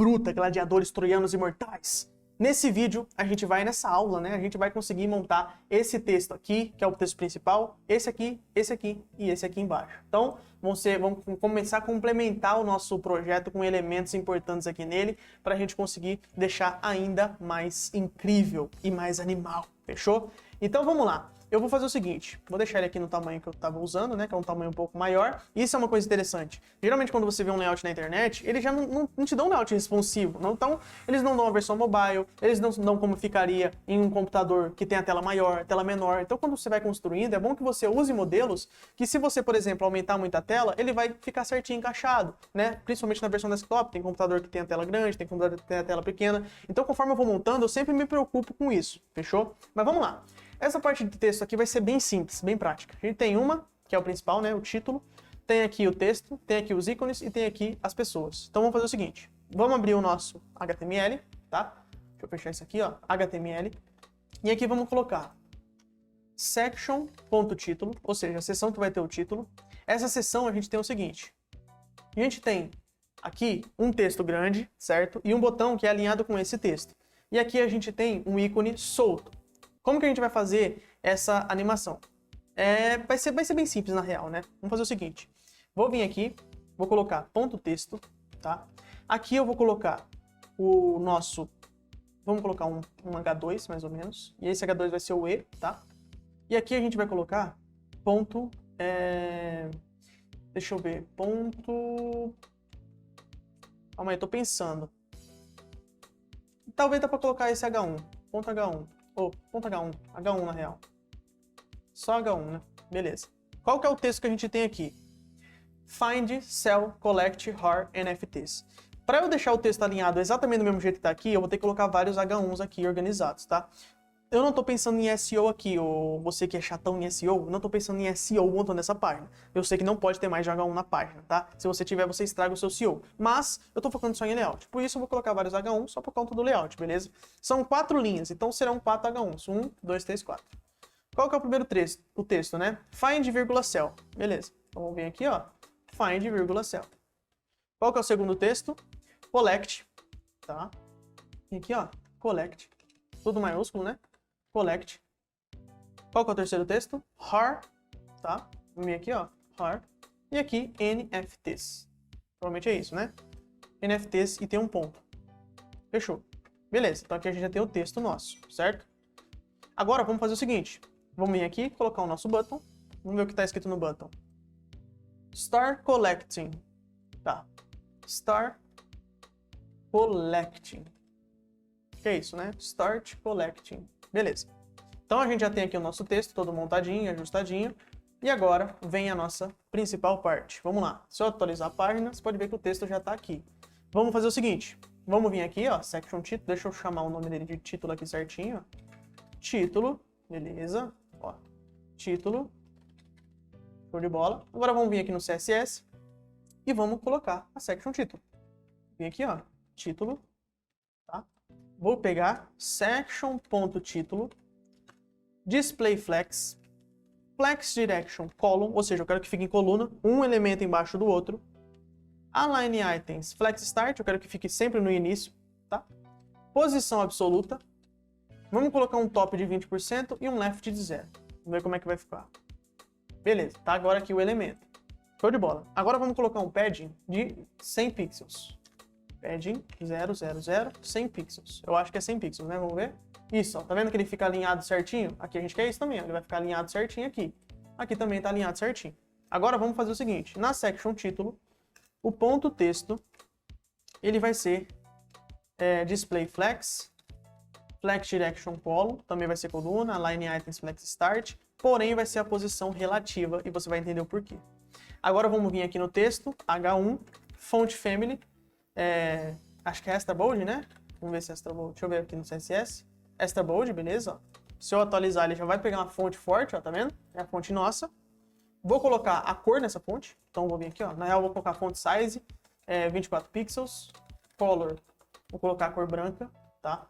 bruta, gladiadores troianos imortais. Nesse vídeo, nessa aula, né, a gente vai conseguir montar esse texto aqui, que é o texto principal, esse aqui e esse aqui embaixo. Então, vamos começar a complementar o nosso projeto com elementos importantes aqui nele, para a gente conseguir deixar ainda mais incrível e mais animal, fechou? Então vamos lá. Eu vou fazer o seguinte, vou deixar ele aqui no tamanho que eu estava usando, né, que é um tamanho um pouco maior. Isso é uma coisa interessante. Geralmente quando você vê um layout na internet, eles já não te dão um layout responsivo. Então, eles não dão a versão mobile, eles não dão como ficaria em um computador que tem a tela maior, a tela menor. Então, quando você vai construindo, é bom que você use modelos que, se você, por exemplo, aumentar muito a tela, ele vai ficar certinho encaixado, né? Principalmente na versão desktop, tem computador que tem a tela grande, tem computador que tem a tela pequena. Então, conforme eu vou montando, eu sempre me preocupo com isso, fechou? Mas vamos lá. Essa parte de texto aqui vai ser bem simples, bem prática. A gente tem uma, que é o principal, né, o título, tem aqui o texto, tem aqui os ícones e tem aqui as pessoas. Então vamos fazer o seguinte, vamos abrir o nosso HTML, tá? Deixa eu fechar isso aqui, ó, HTML. E aqui vamos colocar section.título, ou seja, a seção que vai ter o título. Essa seção a gente tem o seguinte, a gente tem aqui um texto grande, certo? E um botão que é alinhado com esse texto. E aqui a gente tem um ícone solto. Como que a gente vai fazer essa animação? Vai ser bem simples na real, né? Vamos fazer o seguinte. Vou vir aqui, vou colocar ponto texto, tá? Aqui eu vou colocar o nosso... Vamos colocar um H2, mais ou menos. E esse H2 vai ser o E, tá? E aqui a gente vai colocar ponto... Deixa eu ver. Ponto... Calma aí, eu tô pensando. Talvez dá pra colocar esse H1. Ponto H1. Ponto H1. H1 na real. Só H1, né? Beleza. Qual que é o texto que a gente tem aqui? Find, Sell, Collect, Har, NFTs. Para eu deixar o texto alinhado exatamente do mesmo jeito que está aqui, eu vou ter que colocar vários H1s aqui organizados, tá? Eu não estou pensando em SEO aqui, ou você que é chatão em SEO, eu não estou pensando em SEO montando essa página. Eu sei que não pode ter mais de H1 na página, tá? Se você tiver, você estraga o seu SEO. Mas eu estou focando só em layout. Por isso eu vou colocar vários H1 só por conta do layout, beleza? São 4 linhas, então serão 4 H1s. 1, 2, 3, 4. Qual que é o primeiro texto? O texto, né? Find, sell. Beleza. Então vamos vir aqui, ó. Find, sell. Qual que é o segundo texto? Collect, tá? E aqui, ó. Collect. Tudo maiúsculo, né? Collect. Qual que é o terceiro texto? Har, tá? Vamos vir aqui, ó. Har. E aqui, NFTs. Provavelmente é isso, né? NFTs e tem um ponto. Fechou. Beleza. Então aqui a gente já tem o texto nosso, certo? Agora vamos fazer o seguinte. Vamos vir aqui, colocar o nosso button. Vamos ver o que está escrito no button. Start collecting. Tá. Start collecting. Que é isso, né? Start collecting. Beleza. Então a gente já tem aqui o nosso texto todo montadinho, ajustadinho. E agora vem a nossa principal parte. Vamos lá. Se eu atualizar a página, você pode ver que o texto já está aqui. Vamos fazer o seguinte. Vamos vir aqui, ó, section título. Deixa eu chamar o nome dele de título aqui certinho, ó. Título. Beleza. Ó. Título. Show de bola. Agora vamos vir aqui no CSS e vamos colocar a section título. Vem aqui, ó. Título. Tá? Vou pegar section.título, display flex, flex direction column, ou seja, eu quero que fique em coluna, um elemento embaixo do outro. Align items, flex start, eu quero que fique sempre no início, tá? Posição absoluta. Vamos colocar um top de 20% e um left de 0. Vamos ver como é que vai ficar. Beleza, tá agora aqui o elemento. Show de bola. Agora vamos colocar um padding de 100 pixels. Padding 000, 100 pixels. Eu acho que é 100 pixels, né? Vamos ver. Isso, ó. Tá vendo que ele fica alinhado certinho? Aqui a gente quer isso também, ó. Ele vai ficar alinhado certinho aqui. Aqui também tá alinhado certinho. Agora vamos fazer o seguinte. Na section título, o ponto texto, ele vai ser display flex, flex direction column, também vai ser coluna, align items flex start, porém vai ser a posição relativa e você vai entender o porquê. Agora vamos vir aqui no texto, H1, font family, acho que é extra bold, né? Vamos ver se é extra bold. Deixa eu ver aqui no CSS. Extra bold, beleza? Ó. Se eu atualizar, ele já vai pegar uma fonte forte, ó, tá vendo? É a fonte nossa. Vou colocar a cor nessa fonte. Então vou vir aqui, ó. Na real, vou colocar font size, 24 pixels. Color, vou colocar a cor branca, tá?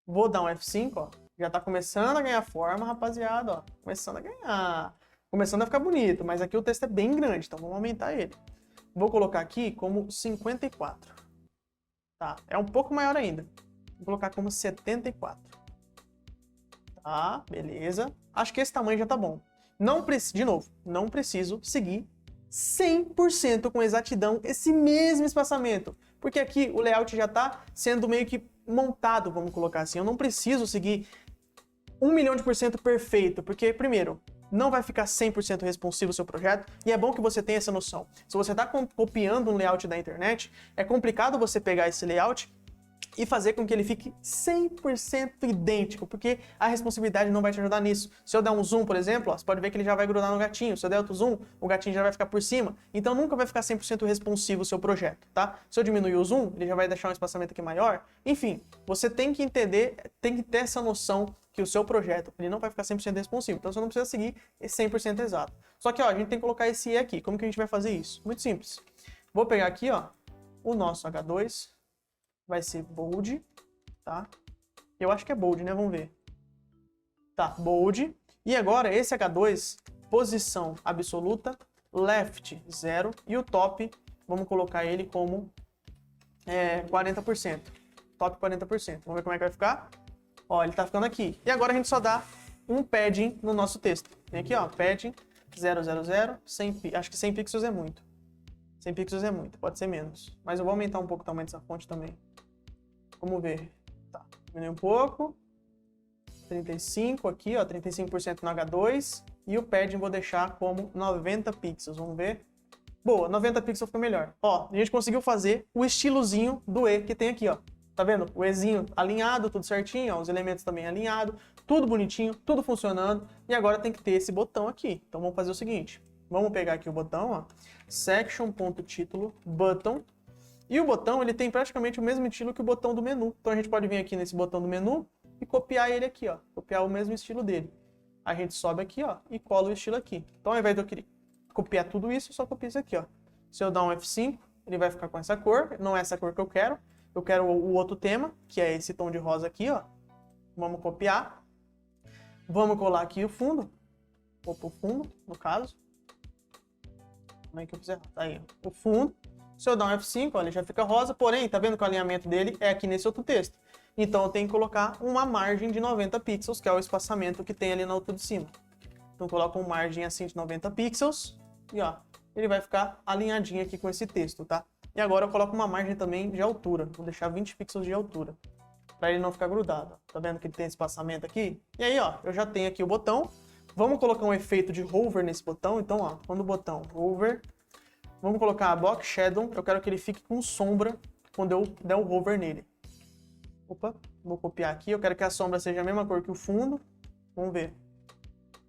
Vou dar um F5, ó. Já tá começando a ganhar forma, rapaziada, ó. Começando a ganhar. Começando a ficar bonito, mas aqui o texto é bem grande, então vamos aumentar ele. Vou colocar aqui como 54. Tá, é um pouco maior ainda. Vou colocar como 74. Tá, beleza. Acho que esse tamanho já tá bom. De novo, não preciso seguir 100% com exatidão esse mesmo espaçamento. Porque aqui o layout já tá sendo meio que montado, vamos colocar assim. Eu não preciso seguir 1.000.000% perfeito, porque, primeiro, não vai ficar 100% responsivo o seu projeto, e é bom que você tenha essa noção. Se você está copiando um layout da internet, é complicado você pegar esse layout e fazer com que ele fique 100% idêntico, porque a responsividade não vai te ajudar nisso. Se eu der um zoom, por exemplo, ó, você pode ver que ele já vai grudar no gatinho. Se eu der outro zoom, o gatinho já vai ficar por cima. Então nunca vai ficar 100% responsivo o seu projeto, tá? Se eu diminuir o zoom, ele já vai deixar um espaçamento aqui maior. Enfim, você tem que entender, tem que ter essa noção que o seu projeto ele não vai ficar 100% responsivo. Então você não precisa seguir 100% exato. Só que ó, a gente tem que colocar esse E aqui. Como que a gente vai fazer isso? Muito simples. Vou pegar aqui ó, o nosso H2. Vai ser bold, tá? Eu acho que é bold, né? Vamos ver. Tá, bold. E agora, esse H2, posição absoluta, left 0. E o top, vamos colocar ele como 40%. Top 40%. Vamos ver como é que vai ficar? Ó, ele tá ficando aqui. E agora a gente só dá um padding no nosso texto. Vem aqui, ó, padding 000, 100, acho que 100 pixels é muito. 100 pixels é muito, pode ser menos. Mas eu vou aumentar um pouco o tamanho dessa fonte também. Vamos ver. Tá, diminuir um pouco. 35 aqui, ó, 35% no H2. E o padding vou deixar como 90 pixels. Vamos ver. Boa, 90 pixels fica melhor. Ó, a gente conseguiu fazer o estilozinho do E que tem aqui, ó. Tá vendo? O Ezinho alinhado, tudo certinho, ó, os elementos também alinhados, tudo bonitinho, tudo funcionando. E agora tem que ter esse botão aqui. Então vamos fazer o seguinte. Vamos pegar aqui o botão, ó. Section.título, button. E o botão, ele tem praticamente o mesmo estilo que o botão do menu. Então a gente pode vir aqui nesse botão do menu e copiar ele aqui, ó. Copiar o mesmo estilo dele. A gente sobe aqui, ó, e cola o estilo aqui. Então ao invés de eu querer copiar tudo isso, eu só copio isso aqui, ó. Se eu dar um F5, ele vai ficar com essa cor. Não é essa cor que eu quero. Eu quero o outro tema, que é esse tom de rosa aqui, ó. Vamos copiar. Vamos colar aqui o fundo. Ou pro fundo, no caso. Como é que eu fiz errado? Aí, ó. O fundo. Se eu dar um F5, ó, ele já fica rosa, porém, tá vendo que o alinhamento dele é aqui nesse outro texto. Então eu tenho que colocar uma margem de 90 pixels, que é o espaçamento que tem ali na altura de cima. Então eu coloco uma margem assim de 90 pixels e ó, ele vai ficar alinhadinho aqui com esse texto, tá? E agora eu coloco uma margem também de altura, vou deixar 20 pixels de altura, para ele não ficar grudado. Ó. Tá vendo que ele tem espaçamento aqui? E aí ó, eu já tenho aqui o botão. Vamos colocar um efeito de hover nesse botão, então ó, quando o botão hover, vamos colocar a Box Shadow, eu quero que ele fique com sombra quando eu der o hover nele. Opa, vou copiar aqui, eu quero que a sombra seja a mesma cor que o fundo. Vamos ver.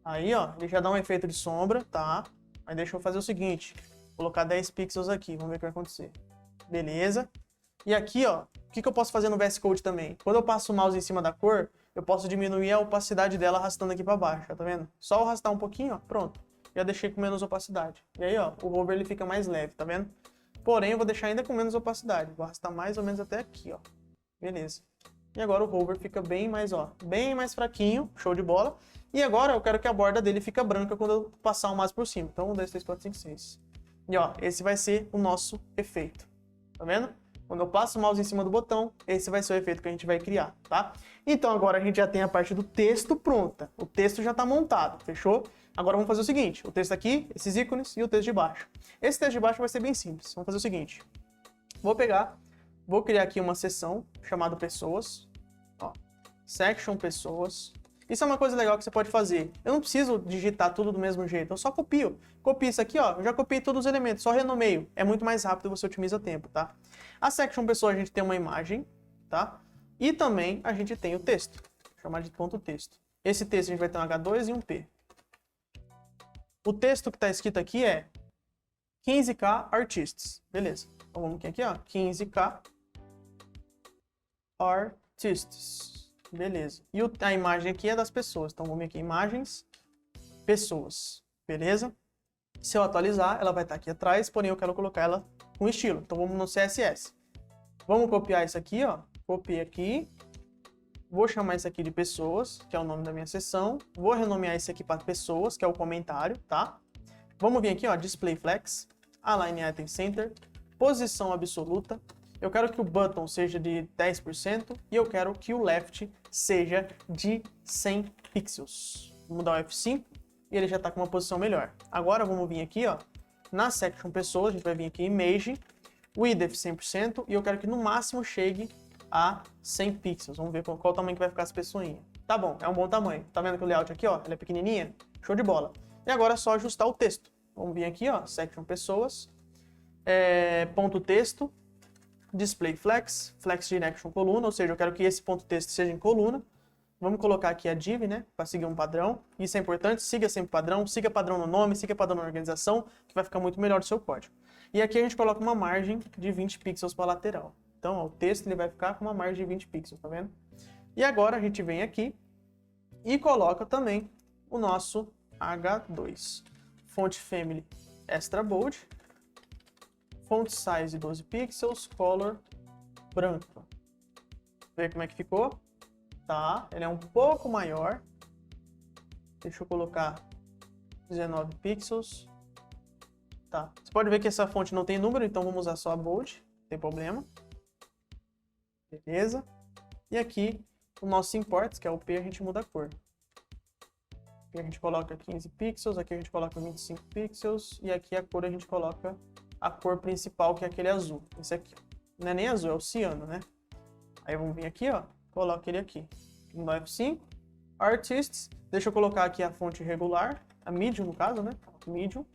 Aí, ó, ele já dá um efeito de sombra, tá? Mas deixa eu fazer o seguinte, colocar 10 pixels aqui, vamos ver o que vai acontecer. Beleza. E aqui, ó, o que eu posso fazer no VS Code também? Quando eu passo o mouse em cima da cor, eu posso diminuir a opacidade dela arrastando aqui para baixo, tá vendo? Só arrastar um pouquinho, ó, pronto. Já deixei com menos opacidade. E aí, ó, o hover ele fica mais leve, tá vendo? Porém, eu vou deixar ainda com menos opacidade. Vou arrastar mais ou menos até aqui, ó. Beleza. E agora o hover fica bem mais, ó, bem mais fraquinho. Show de bola. E agora eu quero que a borda dele fique branca quando eu passar o mouse por cima. Então, 1, 2, 3, 4, 5, 6. E ó, esse vai ser o nosso efeito. Tá vendo? Quando eu passo o mouse em cima do botão, esse vai ser o efeito que a gente vai criar, tá? Então agora a gente já tem a parte do texto pronta. O texto já está montado, fechou? Agora vamos fazer o seguinte, o texto aqui, esses ícones e o texto de baixo. Esse texto de baixo vai ser bem simples. Vamos fazer o seguinte. Vou criar aqui uma seção chamada pessoas. Ó, section pessoas. Isso é uma coisa legal que você pode fazer. Eu não preciso digitar tudo do mesmo jeito, eu só copio. Copio isso aqui, ó, eu já copiei todos os elementos, só renomeio. É muito mais rápido, você otimiza tempo, tá? A section pessoa a gente tem uma imagem, tá? E também a gente tem o texto, vou chamar de ponto texto. Esse texto a gente vai ter um H2 e um P. O texto que está escrito aqui é 15K artists, beleza. Então vamos aqui, ó, 15K artists. Beleza. E a imagem aqui é das pessoas. Então, vamos aqui, imagens, pessoas. Beleza? Se eu atualizar, ela vai estar aqui atrás, porém eu quero colocar ela com estilo. Então, vamos no CSS. Vamos copiar isso aqui, ó. Copiei aqui. Vou chamar isso aqui de pessoas, que é o nome da minha seção. Vou renomear isso aqui para pessoas, que é o comentário, tá? Vamos vir aqui, ó, Display Flex, Align Item Center, posição absoluta. eu quero que o button seja de 10% e eu quero que o left seja de 100 pixels. Vamos dar o F5 e ele já está com uma posição melhor. Agora vamos vir aqui, ó, na section pessoas, a gente vai vir aqui em image, width 100% e eu quero que no máximo chegue a 100 pixels. Vamos ver qual o tamanho que vai ficar essa pessoinha. Tá bom, é um bom tamanho. Tá vendo que o layout aqui, ó, ela é pequenininha? Show de bola. E agora é só ajustar o texto. Vamos vir aqui, ó, section pessoas, ponto texto, display flex, flex direction coluna, ou seja, eu quero que esse ponto texto seja em coluna. Vamos colocar aqui a div, né, para seguir um padrão. Isso é importante, siga sempre padrão, siga padrão no nome, siga padrão na organização, que vai ficar muito melhor o seu código. E aqui a gente coloca uma margem de 20 pixels para a lateral. Então, ó, o texto ele vai ficar com uma margem de 20 pixels, tá vendo? E agora a gente vem aqui e coloca também o nosso H2. Font family extra bold, font size 12 pixels, color branco. Vê como é que ficou? Tá, ele é um pouco maior. Deixa eu colocar 19 pixels. Tá, você pode ver que essa fonte não tem número, então vamos usar só a bold, não tem problema. Beleza. E aqui, o nosso imports, que é o P, a gente muda a cor. Aqui a gente coloca 15 pixels, aqui a gente coloca 25 pixels, e aqui a cor a gente coloca a cor principal, que é aquele azul. Esse aqui, não é nem azul, é o ciano, né? Aí vamos vir aqui, ó, coloca ele aqui. No F5, Artists, deixa eu colocar aqui a fonte regular, a medium no caso, né? Medium.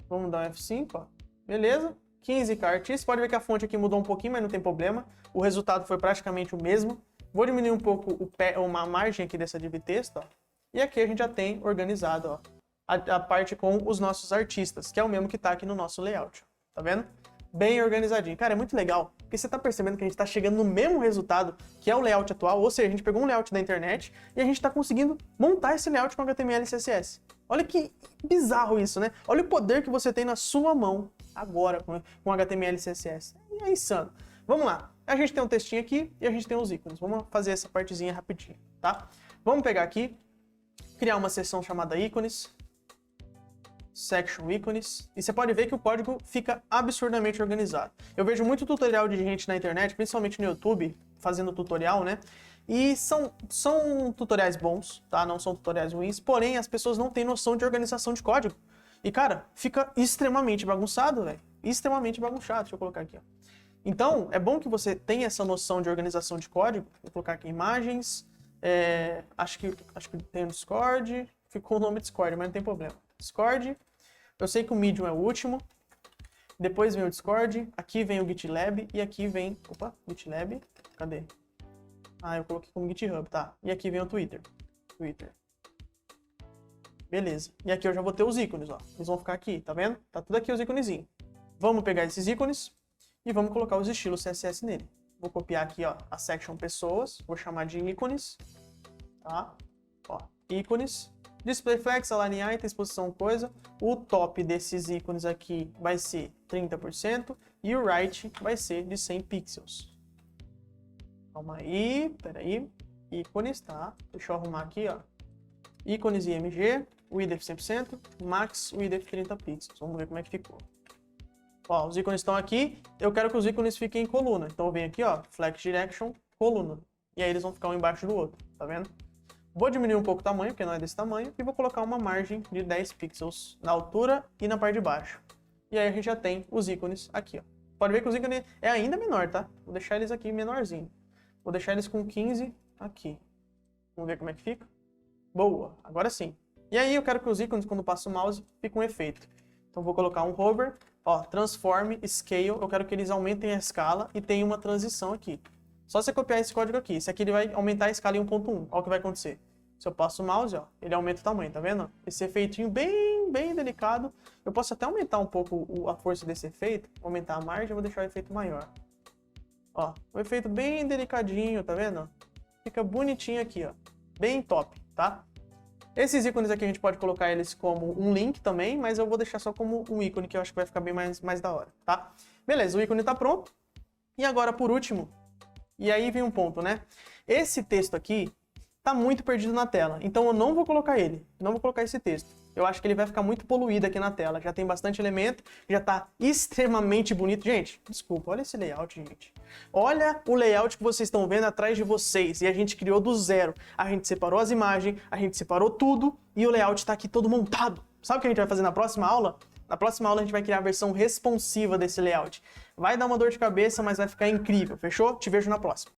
Vamos dar um F5, ó. Beleza. 15k Artists, pode ver que a fonte aqui mudou um pouquinho, mas não tem problema. O resultado foi praticamente o mesmo. Vou diminuir um pouco uma margem aqui dessa div texto, ó. E aqui a gente já tem organizado, ó, a parte com os nossos artistas, que é o mesmo que está aqui no nosso layout. Tá vendo? Bem organizadinho. Cara, é muito legal, porque você está percebendo que a gente está chegando no mesmo resultado que é o layout atual, ou seja, a gente pegou um layout da internet e a gente está conseguindo montar esse layout com HTML e CSS. Olha que bizarro isso, né? Olha o poder que você tem na sua mão agora com HTML e CSS. É insano. Vamos lá. A gente tem um textinho aqui e a gente tem os ícones. Vamos fazer essa partezinha rapidinho, tá? Vamos pegar aqui, criar uma seção chamada ícones, section ícones, e você pode ver que o código fica absurdamente organizado. Eu vejo muito tutorial de gente na internet, principalmente no YouTube, fazendo tutorial, né? E são tutoriais bons, tá? Não são tutoriais ruins, porém as pessoas não têm noção de organização de código. E, cara, fica extremamente bagunçado, velho. Extremamente bagunçado. Deixa eu colocar aqui, ó. Então, é bom que você tenha essa noção de organização de código. Vou colocar aqui imagens, acho que tem o Discord, ficou o nome Discord, mas não tem problema. Discord, eu sei que o Medium é o último, depois vem o Discord, aqui vem o GitLab e aqui vem, GitLab, cadê? Ah, eu coloquei como GitHub, tá. E aqui vem o Twitter. Beleza. E aqui eu já vou ter os ícones, ó. Eles vão ficar aqui, tá vendo? Tá tudo aqui os íconezinhos. Vamos pegar esses ícones e vamos colocar os estilos CSS nele. Vou copiar aqui, ó, a section pessoas, vou chamar de ícones, tá? Ó, ícones. Display flex, align items, posição coisa. O top desses ícones aqui vai ser 30% e o right vai ser de 100 pixels. Calma aí, peraí. Ícones, tá? Deixa eu arrumar aqui, ó. Ícones IMG, width 100%, max width 30 pixels. Vamos ver como é que ficou. Ó, os ícones estão aqui. Eu quero que os ícones fiquem em coluna. Então eu venho aqui, ó, flex direction, coluna. E aí eles vão ficar um embaixo do outro, tá vendo? Vou diminuir um pouco o tamanho, porque não é desse tamanho, e vou colocar uma margem de 10 pixels na altura e na parte de baixo. E aí a gente já tem os ícones aqui, ó. Pode ver que os ícones é ainda menor, tá? Vou deixar eles aqui menorzinho. Vou deixar eles com 15 aqui. Vamos ver como é que fica. Boa, agora sim. E aí eu quero que os ícones, quando passo o mouse, fiquem um efeito. Então vou colocar um hover, ó, transform, scale, eu quero que eles aumentem a escala e tem uma transição aqui. Só você copiar esse código aqui. Esse aqui ele vai aumentar a escala em 1.1. Olha o que vai acontecer. Se eu passo o mouse, ó, ele aumenta o tamanho, tá vendo? Esse efeitinho bem delicado. Eu posso até aumentar um pouco a força desse efeito, aumentar a margem, eu vou deixar o efeito maior. Ó, um efeito bem delicadinho, tá vendo? Fica bonitinho aqui, ó. Bem top, tá? Esses ícones aqui a gente pode colocar eles como um link também, mas eu vou deixar só como um ícone, que eu acho que vai ficar bem mais da hora, tá? Beleza, o ícone tá pronto. E agora, por último, e aí vem um ponto, né? Esse texto aqui tá muito perdido na tela, então eu não vou colocar ele, não vou colocar esse texto. eu acho que ele vai ficar muito poluído aqui na tela. Já tem bastante elemento, já tá extremamente bonito. Gente, desculpa, olha esse layout, gente. Olha o layout que vocês estão vendo atrás de vocês. E a gente criou do zero. A gente separou as imagens, a gente separou tudo e o layout tá aqui todo montado. Sabe o que a gente vai fazer na próxima aula? Na próxima aula a gente vai criar a versão responsiva desse layout. Vai dar uma dor de cabeça, mas vai ficar incrível, fechou? Te vejo na próxima.